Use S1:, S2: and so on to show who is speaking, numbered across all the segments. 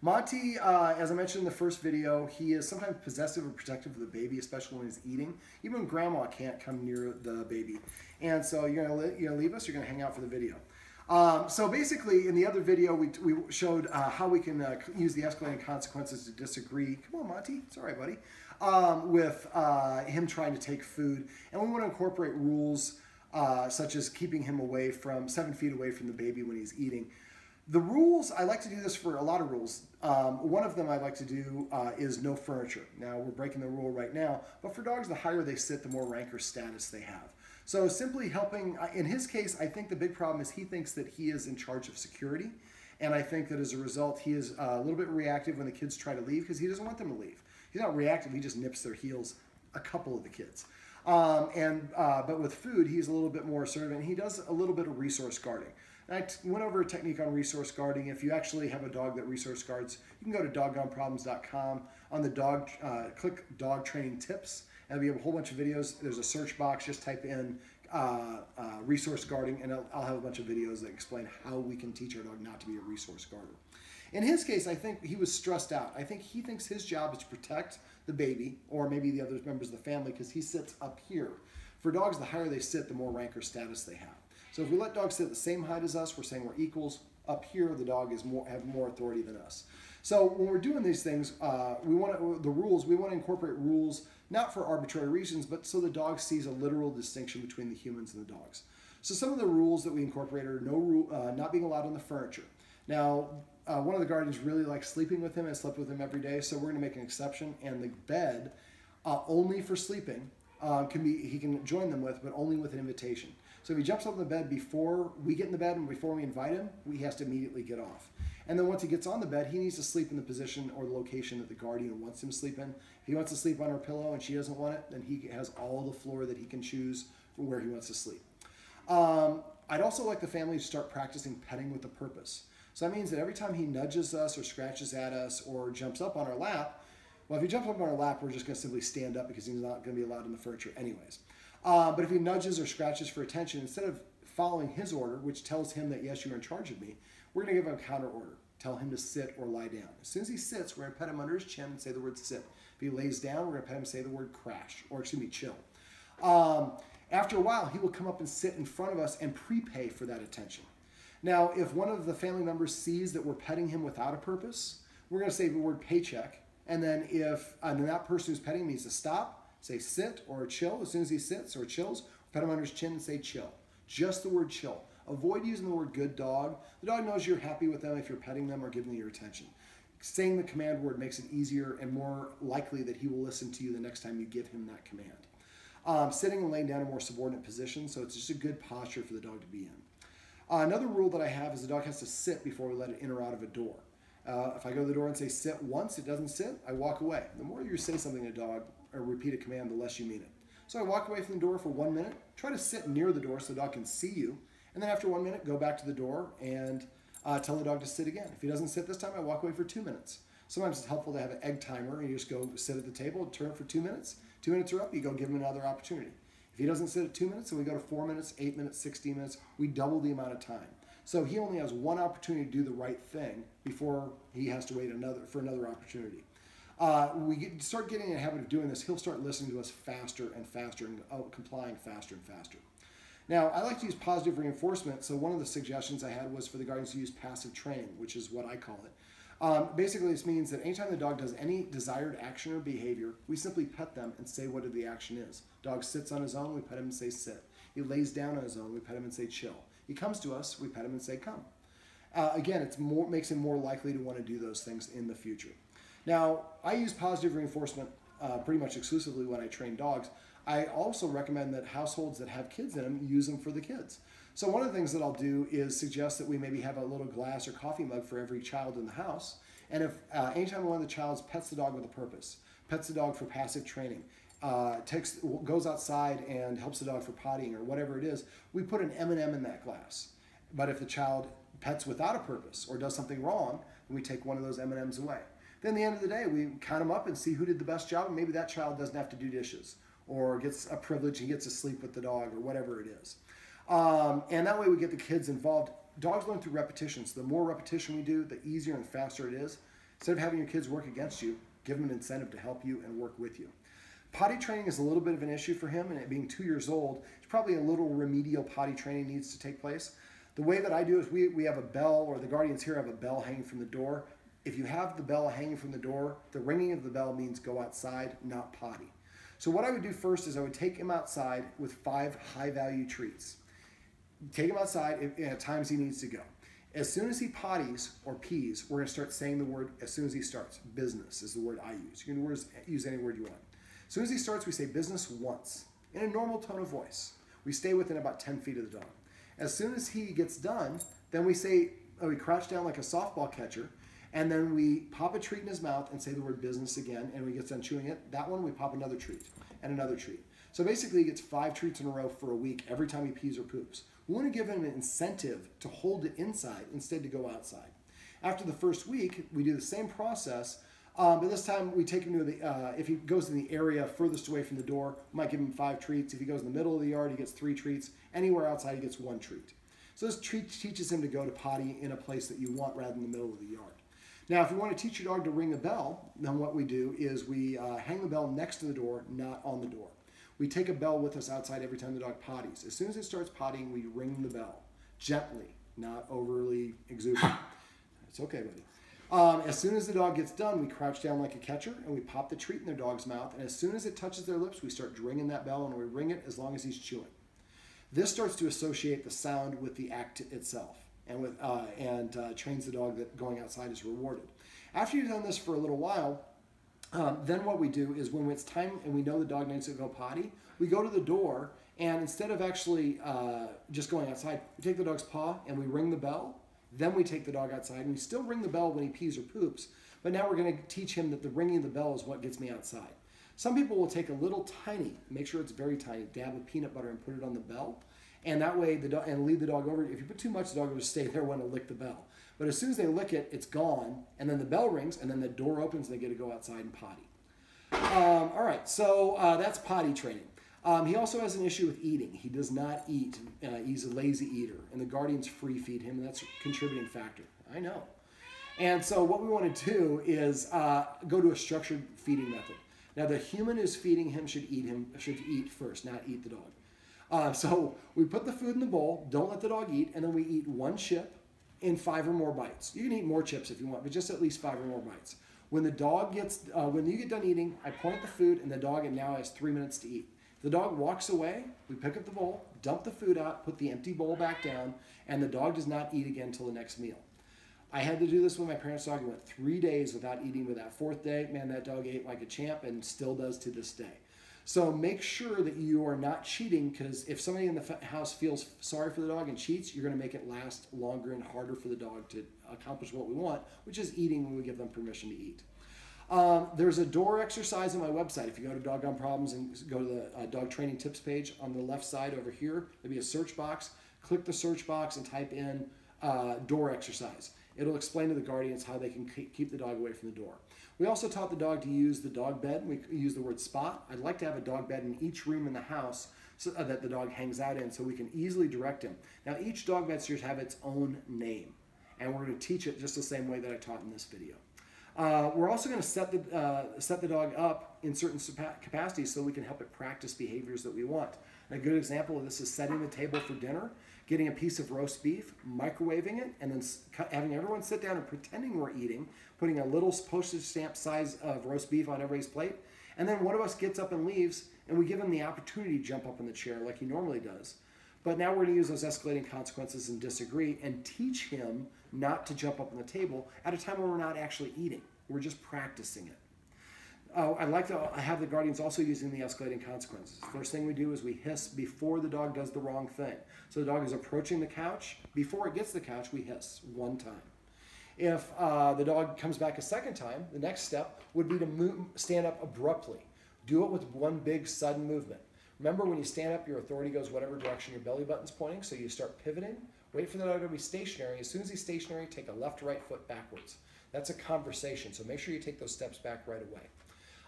S1: Monty, as I mentioned in the first video, he is sometimes possessive or protective of the baby, especially when he's eating. Even when grandma can't come near the baby. And so you're gonna leave us, you're gonna hang out for the video. So basically, in the other video, we showed how we can use the escalating consequences to disagree. Come on, Monty. It's all right, buddy. With him trying to take food. And we want to incorporate rules such as keeping him away from 7 feet away from the baby when he's eating. The rules, I like to do this for a lot of rules. One of them I like to do is no furniture. Now, we're breaking the rule right now, but for dogs, the higher they sit, the more rank or status they have. So simply helping, in his case, I think the big problem is he thinks that he is in charge of security. And I think that as a result, he is a little bit reactive when the kids try to leave because he doesn't want them to leave. He's not reactive, he just nips their heels, a couple of the kids. But with food, he's a little bit more assertive, and he does a little bit of resource guarding. And I went over a technique on resource guarding. If you actually have a dog that resource guards, you can go to doggoneproblems.com. On the dog, click dog training tips, and we have a whole bunch of videos. There's a search box. Just type in resource guarding, and I'll have a bunch of videos that explain how we can teach our dog not to be a resource guarder. In his case, I think he was stressed out. I think he thinks his job is to protect the baby, or maybe the other members of the family, because he sits up here. For dogs, the higher they sit, the more rank or status they have. So if we let dogs sit at the same height as us, we're saying we're equals. Up here, the dog is have more authority than us. So when we're doing these things, we want to incorporate rules, not for arbitrary reasons, but so the dog sees a literal distinction between the humans and the dogs. So some of the rules that we incorporate are not being allowed on the furniture. Now, one of the guardians really likes sleeping with him and slept with him every day, so we're going to make an exception. And the bed, only for sleeping, he can join them with, but only with an invitation. So if he jumps up in the bed before we get in the bed and before we invite him, he has to immediately get off. And then once he gets on the bed, he needs to sleep in the position or the location that the guardian wants him to sleep in. If he wants to sleep on her pillow and she doesn't want it, then he has all the floor that he can choose for where he wants to sleep. I'd also like the family to start practicing petting with a purpose. So that means that every time he nudges us or scratches at us or jumps up on our lap, well, if he jumps up on our lap, we're just going to simply stand up because he's not going to be allowed in the furniture anyways. But if he nudges or scratches for attention, instead of following his order, which tells him that, yes, you're in charge of me, we're going to give him a counter order. Tell him to sit or lie down. As soon as he sits, we're going to pet him under his chin and say the word sit. If he lays down, we're going to pet him and say the word crash, or excuse me, chill. After a while, he will come up and sit in front of us and prepay for that attention. Now, if one of the family members sees that we're petting him without a purpose, we're going to say the word paycheck. And then if that person who's petting him needs to stop, say sit or chill. As soon as he sits or chills, pet him under his chin and say chill. Just the word chill. Avoid using the word good dog. The dog knows you're happy with them if you're petting them or giving them your attention. Saying the command word makes it easier and more likely that he will listen to you the next time you give him that command. Sitting and laying down in more subordinate positions, so it's just a good posture for the dog to be in. Another rule that I have is the dog has to sit before we let it in or out of a door. If I go to the door and say sit once, it doesn't sit, I walk away. The more you say something to a dog or repeat a command, the less you mean it. So I walk away from the door for 1 minute, try to sit near the door so the dog can see you, and then after 1 minute, go back to the door and tell the dog to sit again. If he doesn't sit this time, I walk away for 2 minutes. Sometimes it's helpful to have an egg timer, and you just go sit at the table, turn it for 2 minutes. 2 minutes are up, you go give him another opportunity. If he doesn't sit at 2 minutes, then we go to 4 minutes, 8 minutes, 16 minutes. We double the amount of time. So he only has one opportunity to do the right thing before he has to wait for another opportunity. Start getting in a habit of doing this, he'll start listening to us faster and faster and complying faster and faster. Now, I like to use positive reinforcement, so one of the suggestions I had was for the guardians to use passive training, which is what I call it. Basically, this means that anytime the dog does any desired action or behavior, we simply pet them and say what the action is. Dog sits on his own, we pet him and say sit. He lays down on his own, we pet him and say chill. He comes to us, we pet him and say come. Again, it makes him more likely to want to do those things in the future. Now, I use positive reinforcement pretty much exclusively when I train dogs. I also recommend that households that have kids in them use them for the kids. So one of the things that I'll do is suggest that we maybe have a little glass or coffee mug for every child in the house. And if anytime one of the childs pets the dog with a purpose, pets the dog for passive training, goes outside and helps the dog for pottying or whatever it is, we put an M&M in that glass. But if the child pets without a purpose or does something wrong, then we take one of those M&Ms away. Then at the end of the day, we count them up and see who did the best job, and maybe that child doesn't have to do dishes or gets a privilege and gets to sleep with the dog or whatever it is. And that way we get the kids involved. Dogs learn through repetition, so the more repetition we do, the easier and faster it is. Instead of having your kids work against you, give them an incentive to help you and work with you. Potty training is a little bit of an issue for him, and it being 2 years old, it's probably a little remedial potty training needs to take place. The way that I do is we have a bell, or the guardians here have a bell hanging from the door. If you have the bell hanging from the door, the ringing of the bell means go outside, not potty. So what I would do first is I would take him outside with 5 high-value treats. Take him outside at times he needs to go. As soon as he potties or pees, we're going to start saying the word as soon as he starts. Business is the word I use. You can use any word you want. As soon as he starts, we say business once in a normal tone of voice. We stay within about 10 feet of the dog. As soon as he gets done, then we say, we crouch down like a softball catcher, and then we pop a treat in his mouth and say the word business again, and when he gets done chewing it, that one we pop another treat and another treat. So basically he gets 5 treats in a row for a week every time he pees or poops. We want to give him an incentive to hold it inside instead to go outside. After the first week, we do the same process, but this time we take him to the, if he goes in the area furthest away from the door, we might give him 5 treats. If he goes in the middle of the yard, he gets 3 treats. Anywhere outside, he gets 1 treat. So this treat teaches him to go to potty in a place that you want rather than the middle of the yard. Now, if you want to teach your dog to ring a bell, then what we do is we hang the bell next to the door, not on the door. We take a bell with us outside every time the dog potties. As soon as it starts pottying, we ring the bell gently, not overly exuberant. It's okay, buddy. As soon as the dog gets done, we crouch down like a catcher and we pop the treat in their dog's mouth. And as soon as it touches their lips, we start ringing that bell, and we ring it as long as he's chewing. This starts to associate the sound with the act itself, and trains the dog that going outside is rewarded. After you've done this for a little while, then what we do is when it's time and we know the dog needs to go potty, we go to the door, and instead of actually just going outside, we take the dog's paw and we ring the bell. Then we take the dog outside, and we still ring the bell when he pees or poops, but now we're going to teach him that the ringing of the bell is what gets me outside. Some people will take a little tiny, make sure it's very tiny, dab of peanut butter and put it on the bell, and that way the dog, and lead the dog over. If you put too much, the dog will just stay there when it lick the bell. But as soon as they lick it, it's gone, and then the bell rings, and then the door opens, and they get to go outside and potty. All right, so that's potty training. He also has an issue with eating. He does not eat. He's a lazy eater, and the guardians free feed him, and that's a contributing factor. I know. And so what we want to do is go to a structured feeding method. Now, the human who's feeding him should eat first, not eat the dog. So we put the food in the bowl, don't let the dog eat, and then we eat 1 chip in 5 or more bites. You can eat more chips if you want, but just at least 5 or more bites. When the dog gets, when you get done eating, I point the food, and the dog now has 3 minutes to eat. If the dog walks away, we pick up the bowl, dump the food out, put the empty bowl back down, and the dog does not eat again until the next meal. I had to do this with my parents' dog. He went 3 days without eating. With that 4th day, man, that dog ate like a champ and still does to this day. So make sure that you are not cheating, because if somebody in the house feels sorry for the dog and cheats, you're going to make it last longer and harder for the dog to accomplish what we want, which is eating when we give them permission to eat. There's a door exercise on my website. If you go to Doggone Problems and go to the dog training tips page on the left side over here, there'll be a search box. Click the search box and type in door exercise. It'll explain to the guardians how they can keep the dog away from the door. We also taught the dog to use the dog bed. We use the word spot. I'd like to have a dog bed in each room in the house so that the dog hangs out in, so we can easily direct him. Now, each dog bed should have its own name, and we're going to teach it just the same way that I taught in this video. We're also going to set the dog up in certain capacities so we can help it practice behaviors that we want. And a good example of this is setting the table for dinner, getting a piece of roast beef, microwaving it, and then having everyone sit down and pretending we're eating, putting a little postage stamp size of roast beef on everybody's plate, and then one of us gets up and leaves, and we give him the opportunity to jump up in the chair like he normally does. But now we're going to use those escalating consequences and disagree and teach him not to jump up on the table at a time when we're not actually eating. We're just practicing it. I'd like to have the guardians also using the escalating consequences. First thing we do is we hiss before the dog does the wrong thing. So the dog is approaching the couch. Before it gets to the couch, we hiss 1 time. If the dog comes back a 2nd time, the next step would be to stand up abruptly. Do it with 1 big sudden movement. Remember, when you stand up, your authority goes whatever direction your belly button's pointing, so you start pivoting. Wait for the dog to be stationary. As soon as he's stationary, take a left or right foot backwards. That's a conversation, so make sure you take those steps back right away.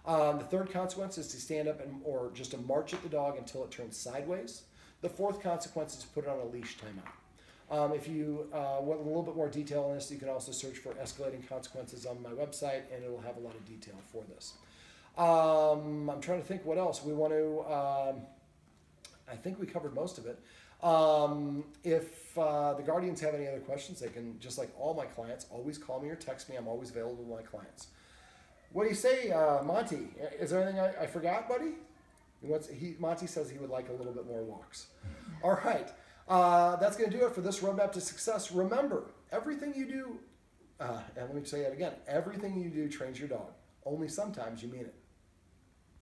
S1: The 3rd consequence is to stand up or just to march at the dog until it turns sideways. The 4th consequence is to put it on a leash timeout. If you want a little bit more detail on this, you can also search for escalating consequences on my website, and it will have a lot of detail for this. I'm trying to think what else. We want to, I think we covered most of it. If the guardians have any other questions, they can, just like all my clients, always call me or text me. I'm always available to my clients. What do you say, Monty? Is there anything I forgot, buddy? Monty says he would like a little bit more walks. All right. That's going to do it for this roadmap to success. Remember, everything you do, and let me say it again, everything you do trains your dog. Only sometimes you mean it.